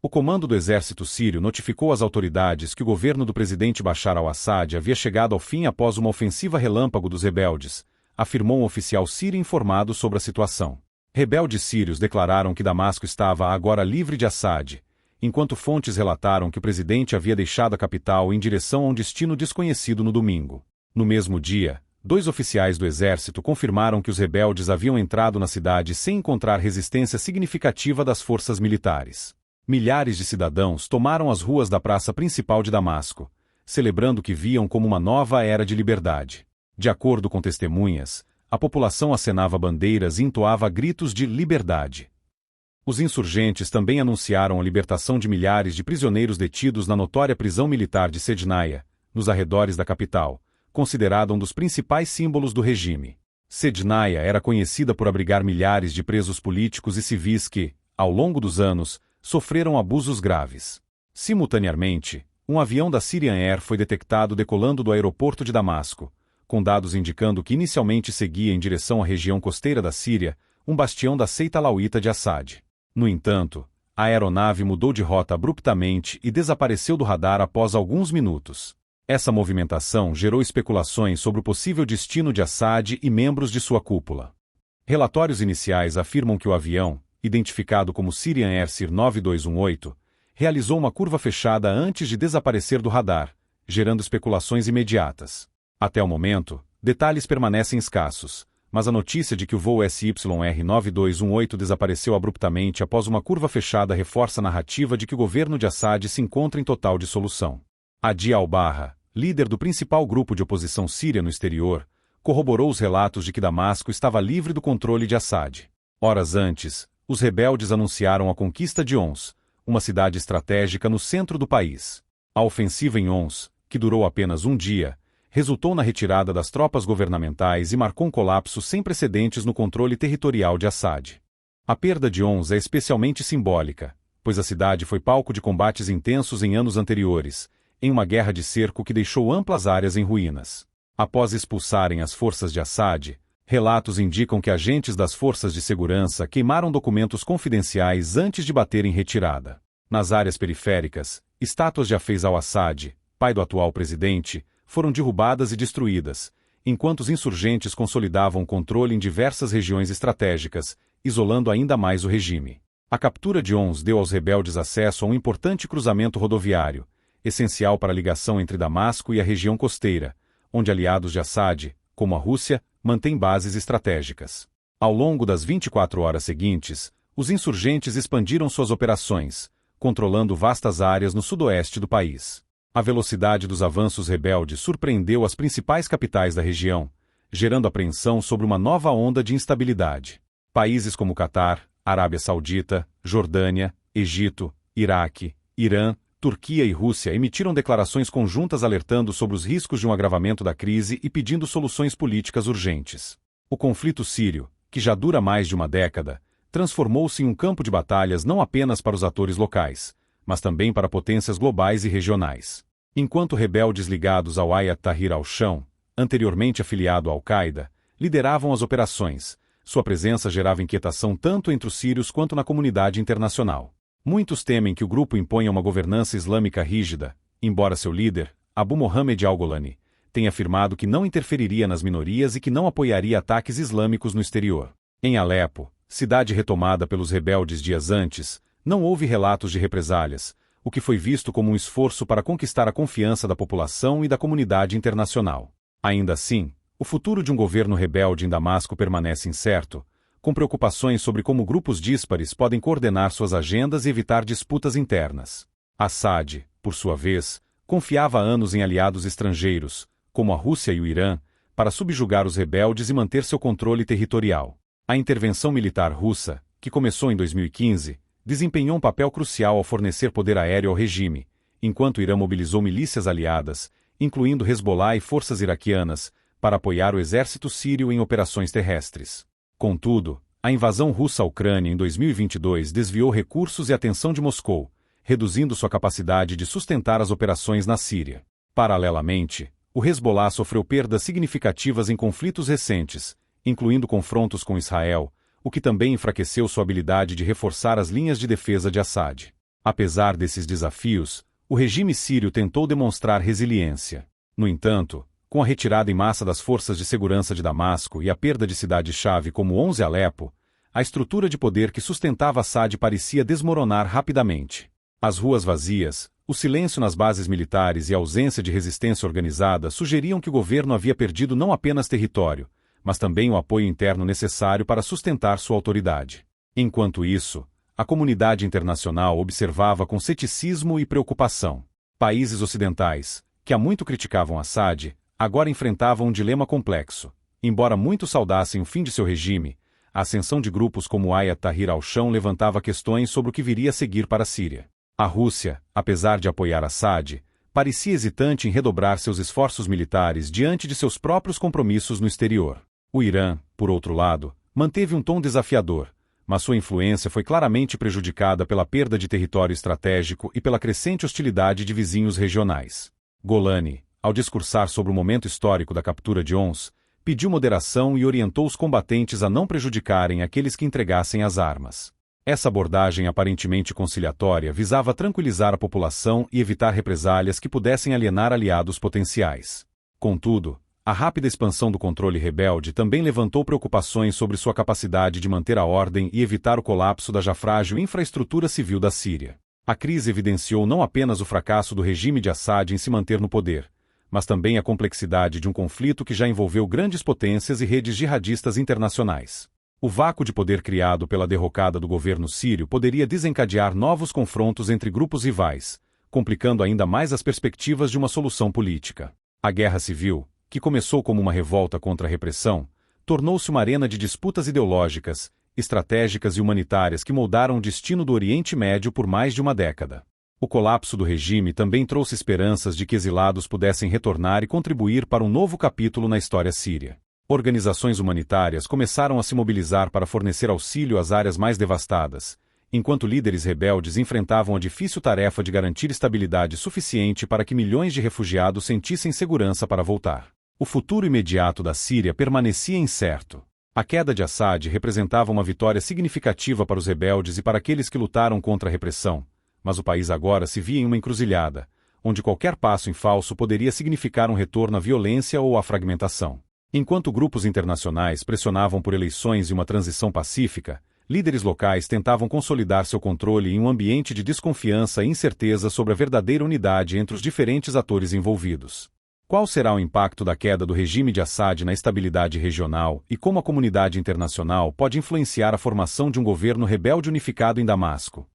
O comando do exército sírio notificou às autoridades que o governo do presidente Bashar al-Assad havia chegado ao fim após uma ofensiva relâmpago dos rebeldes, afirmou um oficial sírio informado sobre a situação. Rebeldes sírios declararam que Damasco estava agora livre de Assad, enquanto fontes relataram que o presidente havia deixado a capital em direção a um destino desconhecido no domingo. No mesmo dia, 2 oficiais do exército confirmaram que os rebeldes haviam entrado na cidade sem encontrar resistência significativa das forças militares. Milhares de cidadãos tomaram as ruas da praça principal de Damasco, celebrando o que viam como uma nova era de liberdade. De acordo com testemunhas, a população acenava bandeiras e entoava gritos de liberdade. Os insurgentes também anunciaram a libertação de milhares de prisioneiros detidos na notória prisão militar de Sednaia, nos arredores da capital, considerada um dos principais símbolos do regime. Sednaia era conhecida por abrigar milhares de presos políticos e civis que, ao longo dos anos, sofreram abusos graves. Simultaneamente, um avião da Syrian Air foi detectado decolando do aeroporto de Damasco, com dados indicando que inicialmente seguia em direção à região costeira da Síria, um bastião da seita alauíta de Assad. No entanto, a aeronave mudou de rota abruptamente e desapareceu do radar após alguns minutos. Essa movimentação gerou especulações sobre o possível destino de Assad e membros de sua cúpula. Relatórios iniciais afirmam que o avião, identificado como Syrian Air Sir 9218, realizou uma curva fechada antes de desaparecer do radar, gerando especulações imediatas. Até o momento, detalhes permanecem escassos, mas a notícia de que o voo SYR 9218 desapareceu abruptamente após uma curva fechada reforça a narrativa de que o governo de Assad se encontra em total dissolução. Adi al-Barra, líder do principal grupo de oposição síria no exterior, corroborou os relatos de que Damasco estava livre do controle de Assad. Horas antes, os rebeldes anunciaram a conquista de Homs, uma cidade estratégica no centro do país. A ofensiva em Homs, que durou apenas um dia, resultou na retirada das tropas governamentais e marcou um colapso sem precedentes no controle territorial de Assad. A perda de Homs é especialmente simbólica, pois a cidade foi palco de combates intensos em anos anteriores, em uma guerra de cerco que deixou amplas áreas em ruínas. Após expulsarem as forças de Assad, relatos indicam que agentes das forças de segurança queimaram documentos confidenciais antes de bater em retirada. Nas áreas periféricas, estátuas de Hafez al-Assad, pai do atual presidente, foram derrubadas e destruídas, enquanto os insurgentes consolidavam o controle em diversas regiões estratégicas, isolando ainda mais o regime. A captura de Homs deu aos rebeldes acesso a um importante cruzamento rodoviário, essencial para a ligação entre Damasco e a região costeira, onde aliados de Assad, como a Rússia, mantêm bases estratégicas. Ao longo das 24 horas seguintes, os insurgentes expandiram suas operações, controlando vastas áreas no sudoeste do país. A velocidade dos avanços rebeldes surpreendeu as principais capitais da região, gerando apreensão sobre uma nova onda de instabilidade. Países como Catar, Arábia Saudita, Jordânia, Egito, Iraque, Irã, Turquia e Rússia emitiram declarações conjuntas alertando sobre os riscos de um agravamento da crise e pedindo soluções políticas urgentes. O conflito sírio, que já dura mais de uma década, transformou-se em um campo de batalhas não apenas para os atores locais, mas também para potências globais e regionais. Enquanto rebeldes ligados ao Hayat Tahrir al-Sham, anteriormente afiliado à Al-Qaeda, lideravam as operações, sua presença gerava inquietação tanto entre os sírios quanto na comunidade internacional. Muitos temem que o grupo imponha uma governança islâmica rígida, embora seu líder, Abu Mohammed al-Golani, tenha afirmado que não interferiria nas minorias e que não apoiaria ataques islâmicos no exterior. Em Alepo, cidade retomada pelos rebeldes dias antes, não houve relatos de represálias, o que foi visto como um esforço para conquistar a confiança da população e da comunidade internacional. Ainda assim, o futuro de um governo rebelde em Damasco permanece incerto, com preocupações sobre como grupos díspares podem coordenar suas agendas e evitar disputas internas. Assad, por sua vez, confiava há anos em aliados estrangeiros, como a Rússia e o Irã, para subjugar os rebeldes e manter seu controle territorial. A intervenção militar russa, que começou em 2015, desempenhou um papel crucial ao fornecer poder aéreo ao regime, enquanto o Irã mobilizou milícias aliadas, incluindo Hezbollah e forças iraquianas, para apoiar o exército sírio em operações terrestres. Contudo, a invasão russa à Ucrânia em 2022 desviou recursos e atenção de Moscou, reduzindo sua capacidade de sustentar as operações na Síria. Paralelamente, o Hezbollah sofreu perdas significativas em conflitos recentes, incluindo confrontos com Israel, o que também enfraqueceu sua habilidade de reforçar as linhas de defesa de Assad. Apesar desses desafios, o regime sírio tentou demonstrar resiliência. No entanto, com a retirada em massa das forças de segurança de Damasco e a perda de cidades-chave como 11 Alepo, a estrutura de poder que sustentava Assad parecia desmoronar rapidamente. As ruas vazias, o silêncio nas bases militares e a ausência de resistência organizada sugeriam que o governo havia perdido não apenas território, mas também o apoio interno necessário para sustentar sua autoridade. Enquanto isso, a comunidade internacional observava com ceticismo e preocupação. Países ocidentais, que há muito criticavam Assad, agora enfrentavam um dilema complexo. Embora muitos saudassem o fim de seu regime, a ascensão de grupos como Ayat Tahrir al-Sham levantava questões sobre o que viria a seguir para a Síria. A Rússia, apesar de apoiar Assad, parecia hesitante em redobrar seus esforços militares diante de seus próprios compromissos no exterior. O Irã, por outro lado, manteve um tom desafiador, mas sua influência foi claramente prejudicada pela perda de território estratégico e pela crescente hostilidade de vizinhos regionais. Golani, ao discursar sobre o momento histórico da captura de Homs, pediu moderação e orientou os combatentes a não prejudicarem aqueles que entregassem as armas. Essa abordagem aparentemente conciliatória visava tranquilizar a população e evitar represálias que pudessem alienar aliados potenciais. Contudo, a rápida expansão do controle rebelde também levantou preocupações sobre sua capacidade de manter a ordem e evitar o colapso da já frágil infraestrutura civil da Síria. A crise evidenciou não apenas o fracasso do regime de Assad em se manter no poder, mas também a complexidade de um conflito que já envolveu grandes potências e redes jihadistas internacionais. O vácuo de poder criado pela derrocada do governo sírio poderia desencadear novos confrontos entre grupos rivais, complicando ainda mais as perspectivas de uma solução política. A guerra civil, que começou como uma revolta contra a repressão, tornou-se uma arena de disputas ideológicas, estratégicas e humanitárias que moldaram o destino do Oriente Médio por mais de uma década. O colapso do regime também trouxe esperanças de que exilados pudessem retornar e contribuir para um novo capítulo na história síria. Organizações humanitárias começaram a se mobilizar para fornecer auxílio às áreas mais devastadas, enquanto líderes rebeldes enfrentavam a difícil tarefa de garantir estabilidade suficiente para que milhões de refugiados sentissem segurança para voltar. O futuro imediato da Síria permanecia incerto. A queda de Assad representava uma vitória significativa para os rebeldes e para aqueles que lutaram contra a repressão, mas o país agora se via em uma encruzilhada, onde qualquer passo em falso poderia significar um retorno à violência ou à fragmentação. Enquanto grupos internacionais pressionavam por eleições e uma transição pacífica, líderes locais tentavam consolidar seu controle em um ambiente de desconfiança e incerteza sobre a verdadeira unidade entre os diferentes atores envolvidos. Qual será o impacto da queda do regime de Assad na estabilidade regional e como a comunidade internacional pode influenciar a formação de um governo rebelde unificado em Damasco?